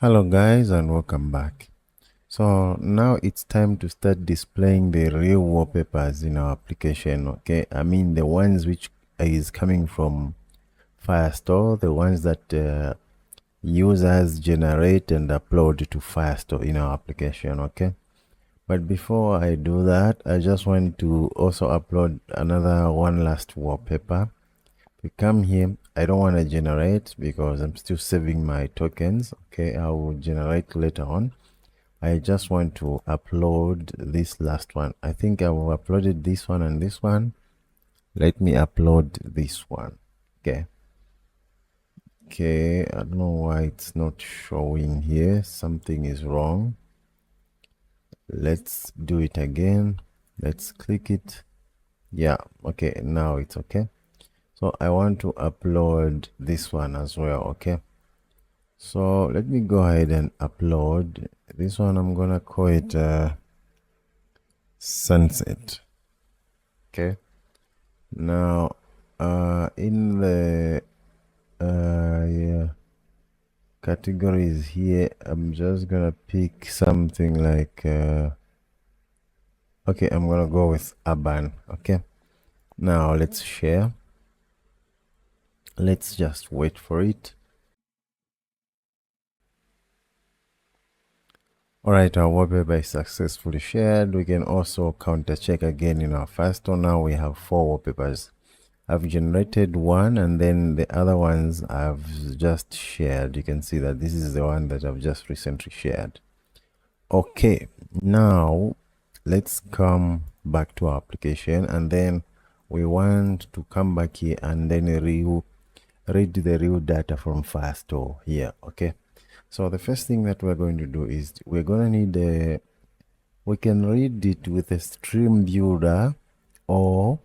Hello guys and welcome back. So now it's time to start displaying the real wallpapers in our application. Okay, I mean the ones which is coming from Firestore, the ones that users generate and upload to Firestore in our application. Okay, but before I do that, I just want to also upload another one last wallpaper. We come here, I don't want to generate because I'm still saving my tokens. Okay, I will generate later on. I just want to upload this last one. I think I will uploaded this one and this one. Let me upload this one. Okay, I don't know why it's not showing here. Something is wrong. Let's do it again. Let's click it. Yeah, okay, now it's okay. So I want to upload this one as well. Okay, so let me go ahead and upload this one. I'm gonna call it sunset. Okay, now in the categories here, I'm just gonna pick something like okay, I'm gonna go with urban. Okay, now let's share. Let's just wait for it. All right, our wallpaper is successfully shared. We can also counter check again in our Firestore. Now we have 4 wallpapers. I've generated one and then the other ones I've just shared. You can see that this is the one that I've just recently shared. Okay, now let's come back to our application and then we want to come back here and then read the real data from Firestore here. Okay, so the first thing that we're going to do is we're going to need we can read it with a stream builder, or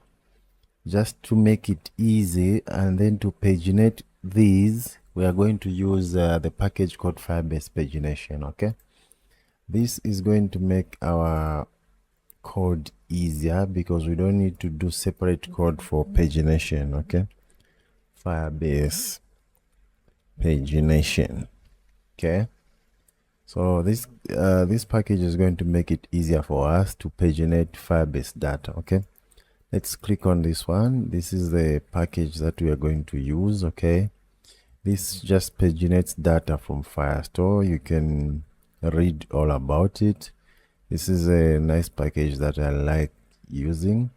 just to make it easy and then to paginate these, we are going to use the package called Firebase pagination. Okay, this is going to make our code easier because we don't need to do separate code for pagination. Okay, Firebase pagination. Okay, so this package is going to make it easier for us to paginate Firebase data. Okay, let's click on this one. This is the package that we are going to use. Okay, this just paginates data from Firestore. You can read all about it. This is a nice package that I like using.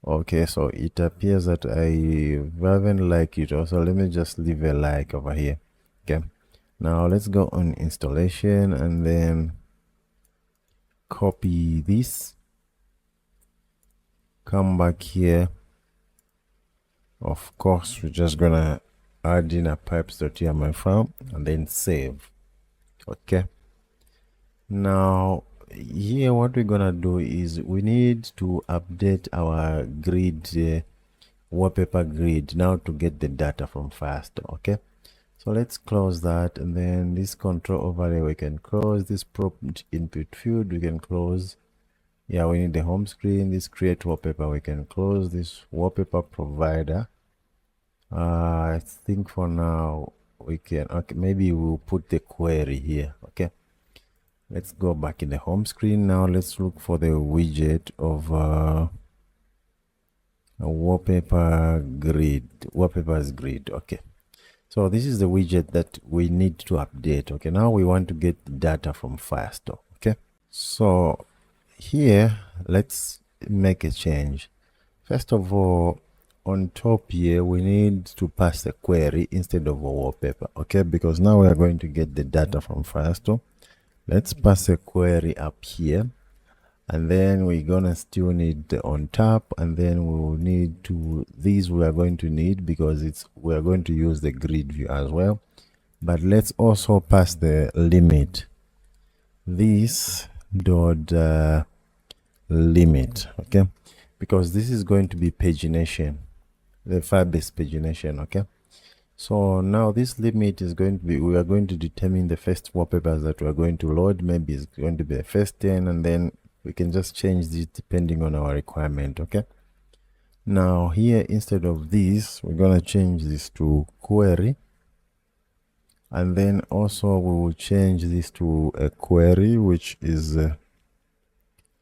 Okay, so it appears that I haven't liked it also. Let me just leave a like over here. Okay, now let's go on installation and then copy this, come back here. Of course, we're just gonna add in a pipes.yml file and then save. Okay, now here what we're gonna do is we need to update our grid wallpaper grid now to get the data from Firestore. Okay, so let's close that, and then this control overlay we can close. This prompt input field we can close. Yeah, we need the home screen. This create wallpaper we can close. This wallpaper provider, I think for now we can, okay, maybe we'll put the query here. Okay, let's go back in the home screen. Now let's look for the widget of a wallpapers grid. Okay, so this is the widget that we need to update. Okay, now we want to get data from Firestore. Okay, so here let's make a change. First of all, on top here we need to pass a query instead of a wallpaper. Okay, because now we are going to get the data from Firestore. Let's pass a query up here, and then we're gonna still need the on top, and then we will need to, these we are going to need because we are going to use the grid view as well. But let's also pass the limit, this dot limit. Okay, because this is going to be pagination, the Firebase pagination. Okay, so now this limit is going to be, we are going to determine the first wallpapers that we are going to load. Maybe it's going to be the first 10, and then we can just change this depending on our requirement. Okay, now here instead of this we're going to change this to query, and then also we will change this to a query, which is a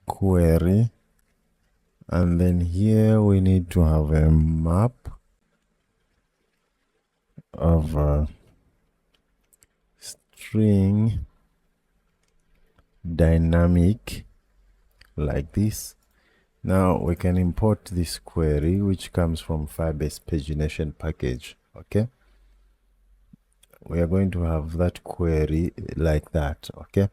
query, and then here we need to have a map of string dynamic like this. Now we can import this query, which comes from Firebase pagination package. Okay, we are going to have that query like that. Okay,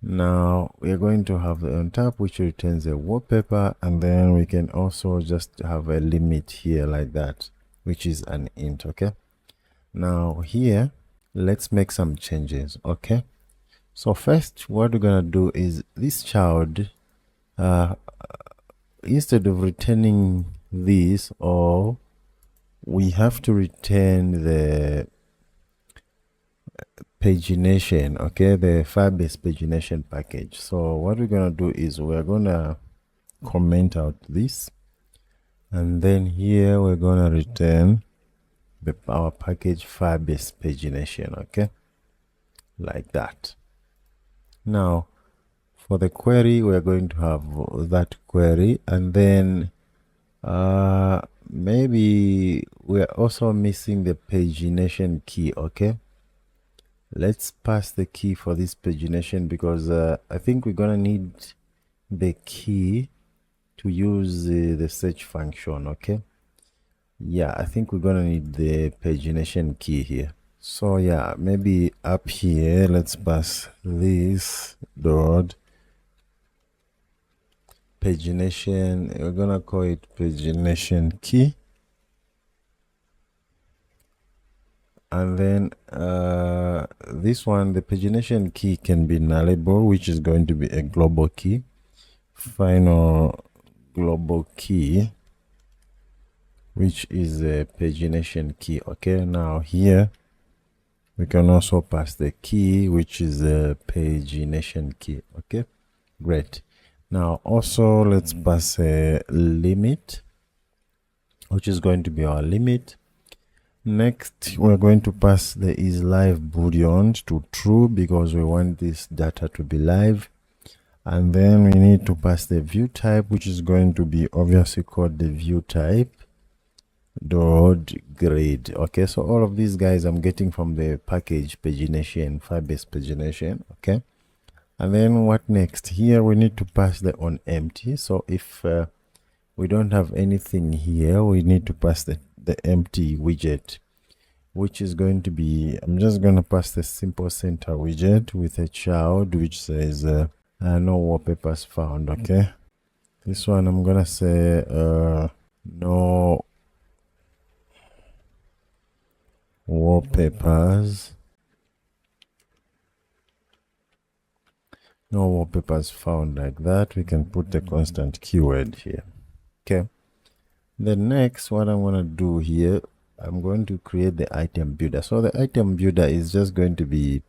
now we are going to have on top, which returns a wallpaper, and then we can also just have a limit here like that, which is an int. Okay, now here let's make some changes. Okay, so first what we're gonna do is this child, instead of returning this, or we have to return the pagination, okay, the Firebase pagination package. So what we're gonna do is we're gonna comment out this, and then here we're gonna return our package Firebase pagination. Okay, like that. Now for the query, we're going to have that query, and then maybe we're also missing the pagination key. Okay, let's pass the key for this pagination, because I think we're gonna need the key to use the search function. Okay, yeah, I think we're gonna need the pagination key here. So yeah, maybe up here let's pass this dot pagination. We're gonna call it pagination key, and then this one, the pagination key can be nullable, which is going to be a global key, final global key, which is a pagination key. Okay, now here we can also pass the key, which is a pagination key. Okay, great. Now also let's pass a limit, which is going to be our limit. Next, we're going to pass the is live boolean to true, because we want this data to be live. And then we need to pass the view type, which is going to be obviously called the view type dot grade. Okay, so all of these guys I'm getting from the package pagination, Firebase pagination. Okay, and then what next? Here we need to pass the on empty. So if we don't have anything here, we need to pass the empty widget, which is going to be, I'm just going to pass the simple center widget with a child which says no wallpapers found. Okay, this one I'm gonna say no wallpapers, no wallpapers found, like that. We can put the constant keyword here. Okay, the next, what I'm going to do here, I'm going to create the item builder. So the item builder is just going to be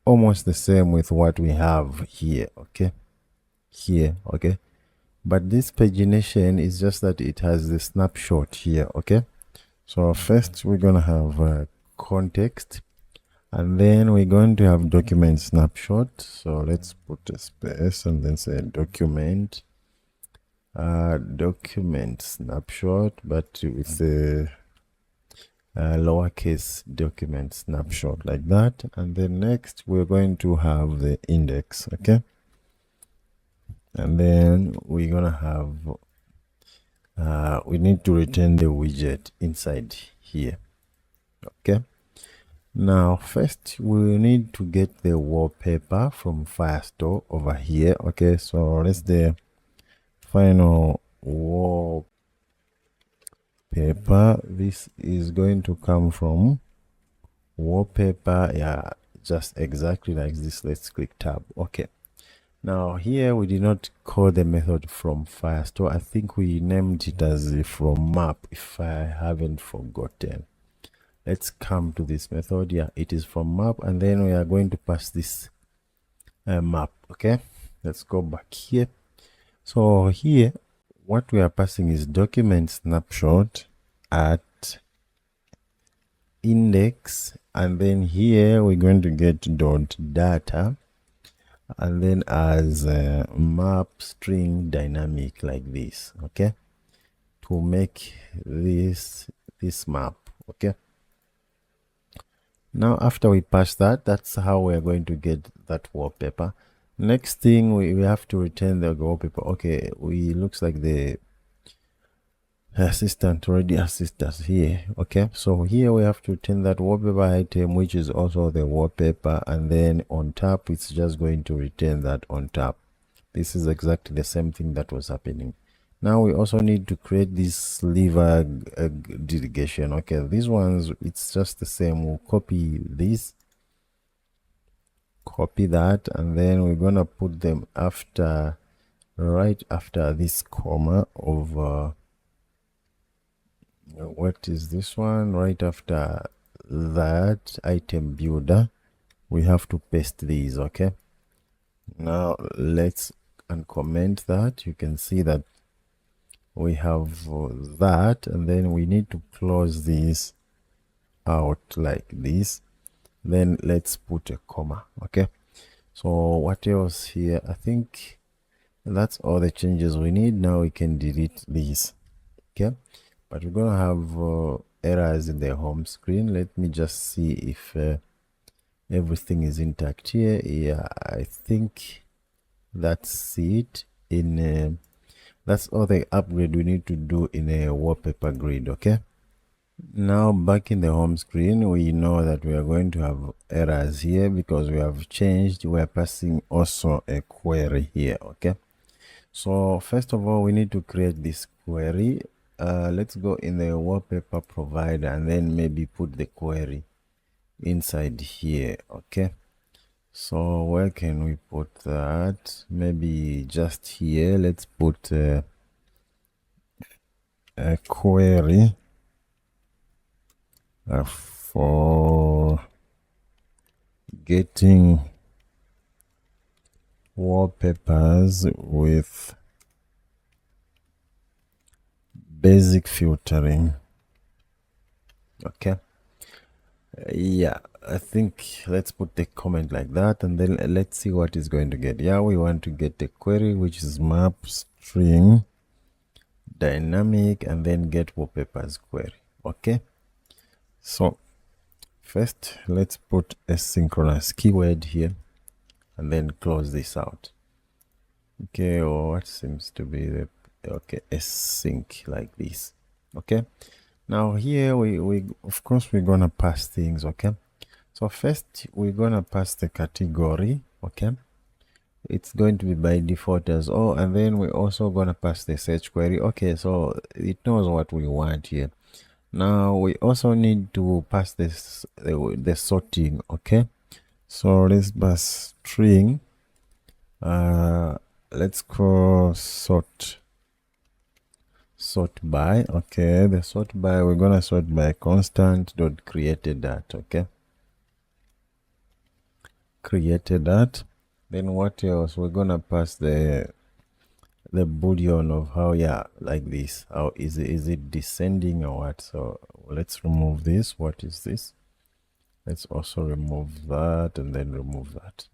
almost the same with what we have here. Okay, here. Okay, but this pagination is just that it has the snapshot here. Okay, so first we're going to have context, and then we're going to have document snapshot. So let's put a space and then say document document snapshot, but with the lowercase document snapshot, like that. And then next we're going to have the index. Okay, and then we're gonna have we need to return the widget inside here. Okay, now first we need to get the wallpaper from Firestore over here. Okay, so let's the final wallpaper. This is going to come from wallpaper. Yeah, just exactly like this. Let's click tab. Okay, now here we did not call the method from Firestore. I think we named it as from map, if I haven't forgotten. Let's come to this method. Yeah, it is from map, and then we are going to pass this map. Okay, let's go back here. So here what we are passing is document snapshot at index, and then here we're going to get dot data, and then as map string dynamic like this, okay, to make this map. Okay, now after we pass that, that's how we're going to get that wallpaper. Next thing, we have to return the wallpaper. Okay, looks like the assistant already assists us here. Okay, so here we have to return that wallpaper item, which is also the wallpaper, and then on top it's just going to return that on top. This is exactly the same thing that was happening. Now we also need to create this sliver delegation. Okay, these ones, it's just the same. We'll copy this, copy that, and then we're gonna put them after, right after this comma of what is this one, right after that item builder. We have to paste these. Okay, now let's uncomment that. You can see that we have that, and then we need to close this out like this. Then let's put a comma. Okay, so what else here? I think that's all the changes we need. Now we can delete these. Okay, but we're gonna have errors in the home screen. Let me just see if everything is intact here. Yeah, I think that's it. In that's all the upgrade we need to do in a wallpaper grid. Okay, now back in the home screen, we know that we are going to have errors here because we have changed. We are passing also a query here. Okay, so first of all, we need to create this query. Let's go in the wallpaper provider and then maybe put the query inside here. Okay, so where can we put that? Maybe just here. Let's put a query for getting wallpapers with basic filtering. Okay, yeah, I think let's put the comment like that, and then let's see what is going to get. Yeah, we want to get the query, which is map string dynamic, and then get wallpapers query. Okay, so first let's put asynchronous keyword here, and then close this out. Okay, or what seems to be the okay, async like this. Okay, now here we of course we're gonna pass things. Okay, so first we're gonna pass the category. Okay, it's going to be by default as oh, and then we're also gonna pass the search query. Okay, so it knows what we want here. Now we also need to pass this the sorting. Okay, so let's pass string. Let's call sort by. Okay, the sort by, we're gonna sort by constant dot created that. Okay, created that. Then what else? We're gonna pass the boolean of how, yeah, like this, how is it descending or what. So let's remove this. What is this? Let's also remove that, and then remove that.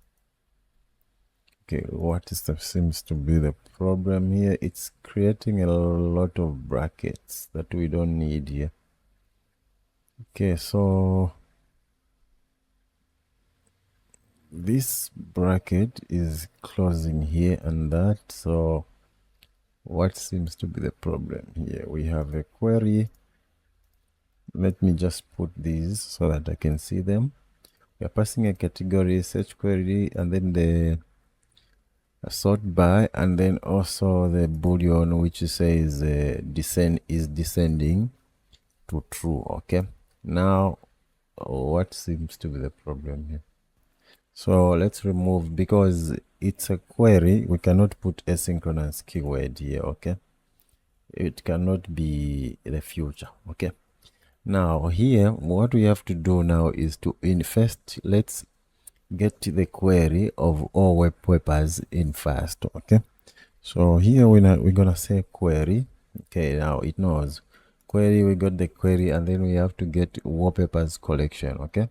Okay, what is that seems to be the problem here? It's creating a lot of brackets that we don't need here. Okay, so this bracket is closing here and that. So what seems to be the problem here? We have a query. Let me just put these so that I can see them. We are passing a category, search query, and then the sort by, and then also the boolean which says descending to true. Okay, now what seems to be the problem here? So let's remove, because it's a query, we cannot put asynchronous keyword here. Okay, it cannot be the future. Okay, now here what we have to do now is to first let's get the query of all wallpapers in Firestore. Okay, so here we're gonna say query. Okay, now it knows query, we got the query, and then we have to get wallpapers collection. Okay,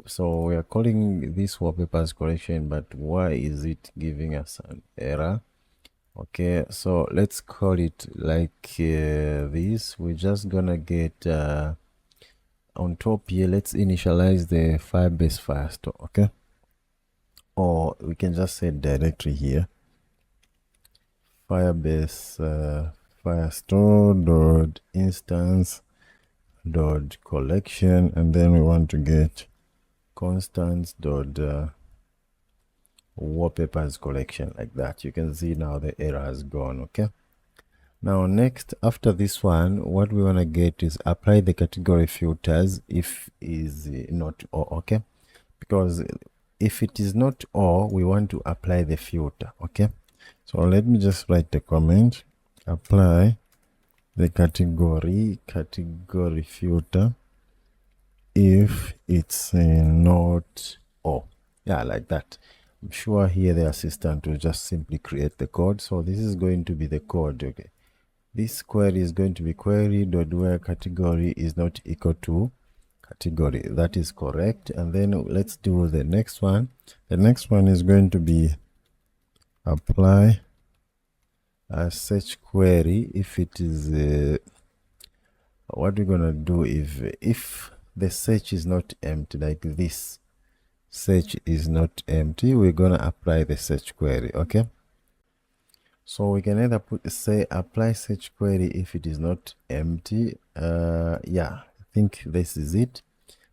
so we are calling this wallpapers collection, but why is it giving us an error? Okay, so let's call it like this. We're just gonna get on top here, let's initialize the Firebase Firestore. Okay, or we can just say directory here, Firebase Firestore dot instance dot collection, and then we want to get constants dot wallpapers collection, like that. You can see now the error has gone. Okay, now next, after this one, what we want to get is apply the category filters if is not or. Okay, because if it is not or, we want to apply the filter. Okay, so let me just write the comment, apply the category filter if it's not or. Yeah, like that. I'm sure here the assistant will just simply create the code. So this is going to be the code. Okay, this query is going to be query.where category is not equal to category. That is correct. And then let's do the next one. The next one is going to be apply a search query if it is what we're gonna do if the search is not empty, like this search is not empty, we're gonna apply the search query. Okay, so we can either say apply search query if it is not empty. Yeah, I think this is it.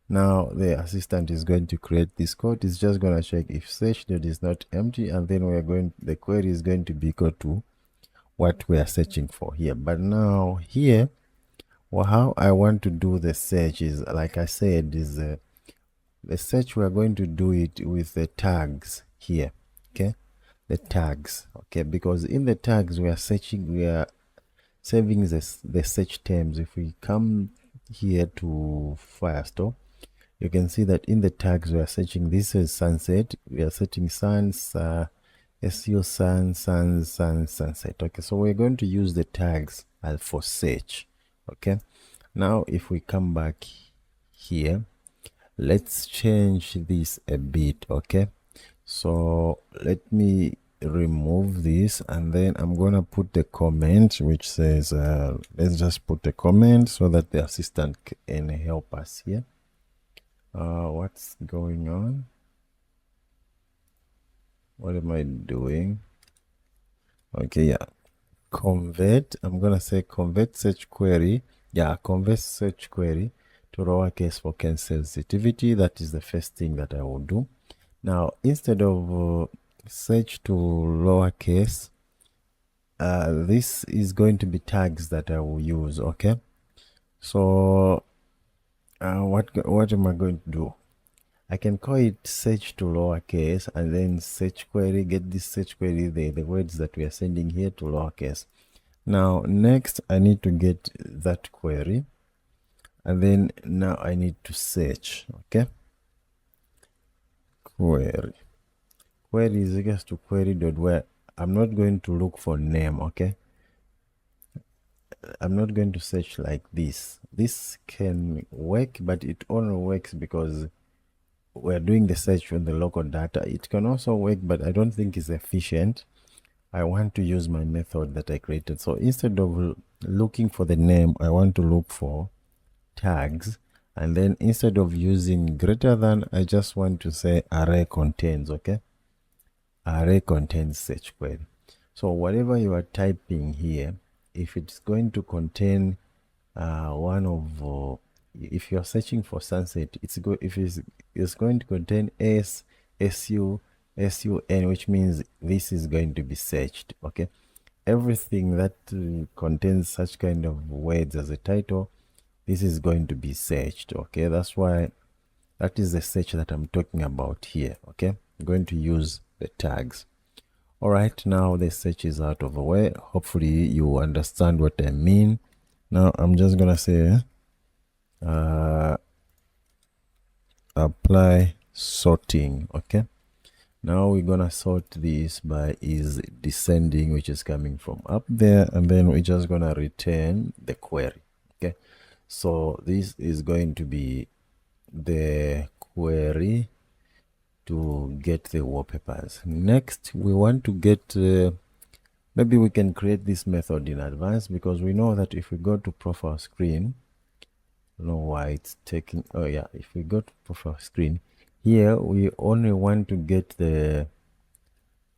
Now the assistant is going to create this code. It's just going to check if search dot is not empty, and then the query is going to be equal to what we are searching for here. But now here, well, how I want to do the search is, like I said, is the search, we are going to do it with the tags here. Okay, the tags. Okay, because in the tags we are saving the search terms. If we come here to Firestore, you can see that in the tags we are searching, this is sunset, we are setting suns, SU sunset. Okay, so we're going to use the tags for search. Okay, now if we come back here, let's change this a bit. Okay, so let me remove this, and then I'm gonna put the comment which says let's just put the comment so that the assistant can help us here. What's going on? What am I doing? Okay, yeah, convert. I'm gonna say convert search query. Yeah, convert search query to lowercase for case sensitivity. That is the first thing that I will do. Now, instead of search to lowercase, this is going to be tags that I will use. Okay, so what am I going to do? I can call it search to lowercase, and then search query, get this search query, the words that we are sending here, to lowercase. Now next I need to get that query, and then now I need to search. Okay, query is equals to query dot where. I'm not going to look for name. Okay, I'm not going to search like this. This can work, but it only works because we're doing the search on the local data. It can also work, but I don't think it's efficient. I want to use my method that I created. So instead of looking for the name, I want to look for tags, and then instead of using greater than, I just want to say array contains. Okay, array contains search query. So whatever you are typing here, if it's going to contain one of if you're searching for sunset, it's going to contain SU SUN, which means this is going to be searched. Okay, everything that contains such kind of words as a title, this is going to be searched. Okay, that's why that is the search that I'm talking about here. Okay, I'm going to use the tags. All right, now the search is out of the way. Hopefully you understand what I mean. Now I'm just gonna say apply sorting. Okay, Now we're gonna sort this by is descending, which is coming from up there, and then we're just gonna return the query. Okay, so this is going to be the query to get the wallpapers. Next, we want to get maybe we can create this method in advance, because we know that if we go to profile screen, I don't know why it's taking, oh yeah, if we go to profile screen here, we only want to get the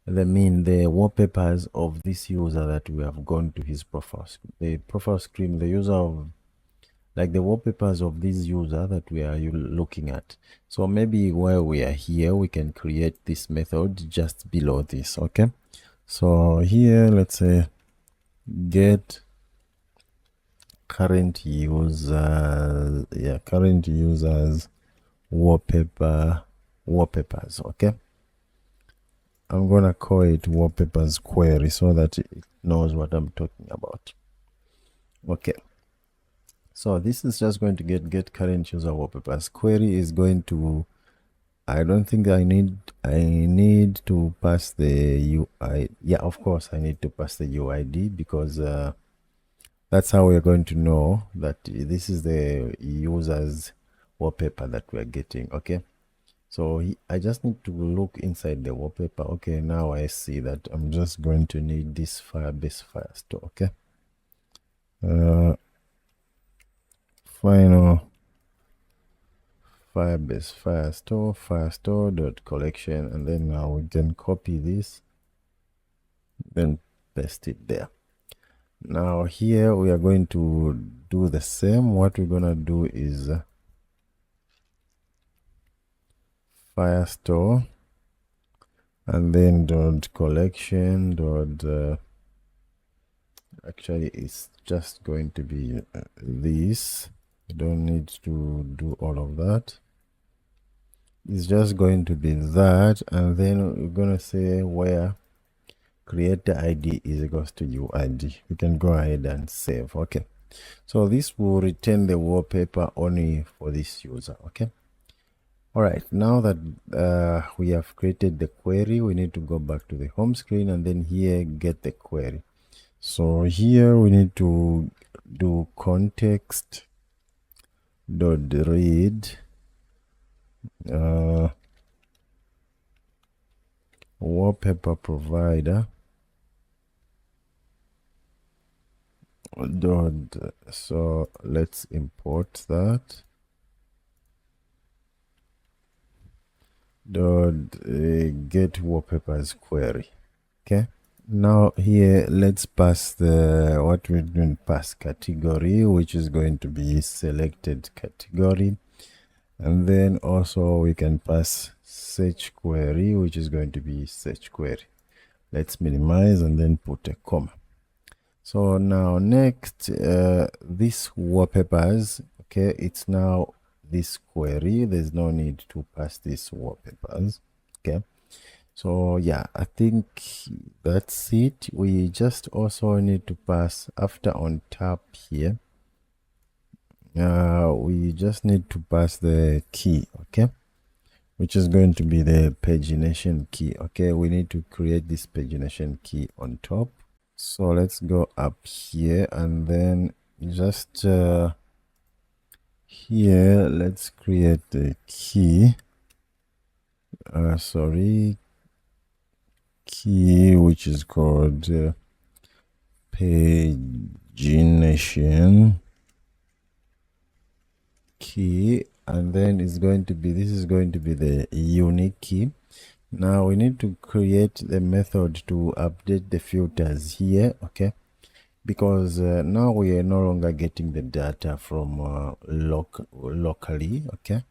wallpapers of this user that we have gone to his profile screen. The profile screen, the user of, like the wallpapers of this user that we are looking at. So maybe while we are here, we can create this method just below this. Okay, so here let's say get current users, yeah, current users wallpapers. Okay, I'm gonna call it wallpapers query so that it knows what I'm talking about. Okay, so this is just going to get current user wallpapers. Query is going to, I don't think I need to pass the UI. Yeah, of course I need to pass the UID, because that's how we're going to know that this is the user's wallpaper that we're getting. Okay, so I just need to look inside the wallpaper. Okay, now I see that I'm just going to need this Firebase Firestore. Okay, final Firebase Firestore.collection, and then now we can copy this, then paste it there. Now here we are going to do the same. What we're gonna do is Firestore, and then dot collection dot actually it's just going to be this. You don't need to do all of that. It's just going to be that, and then we're gonna say where creator ID is equals to UID. We can go ahead and save. Okay, so this will return the wallpaper only for this user. Okay, all right, now that we have created the query, we need to go back to the home screen, and then here get the query. So here we need to do context dot read wallpaper provider dot, so let's import that dot get wallpapers query. Okay, now here let's pass the what we're doing, pass category, which is going to be selected category, and then also we can pass search query, which is going to be search query. Let's minimize and then put a comma. So now next, this wallpapers, okay, it's now this query. There's no need to pass this wallpapers. Okay, so yeah, I think that's it. We just also need to pass, after on top here, we just need to pass the key, okay, which is going to be the pagination key. Okay, we need to create this pagination key on top. So let's go up here, and then just here let's create the key, key which is called pagination key, and then it's going to be, this is going to be the unique key. Now we need to create the method to update the filters here, okay, because now we are no longer getting the data from locally, okay.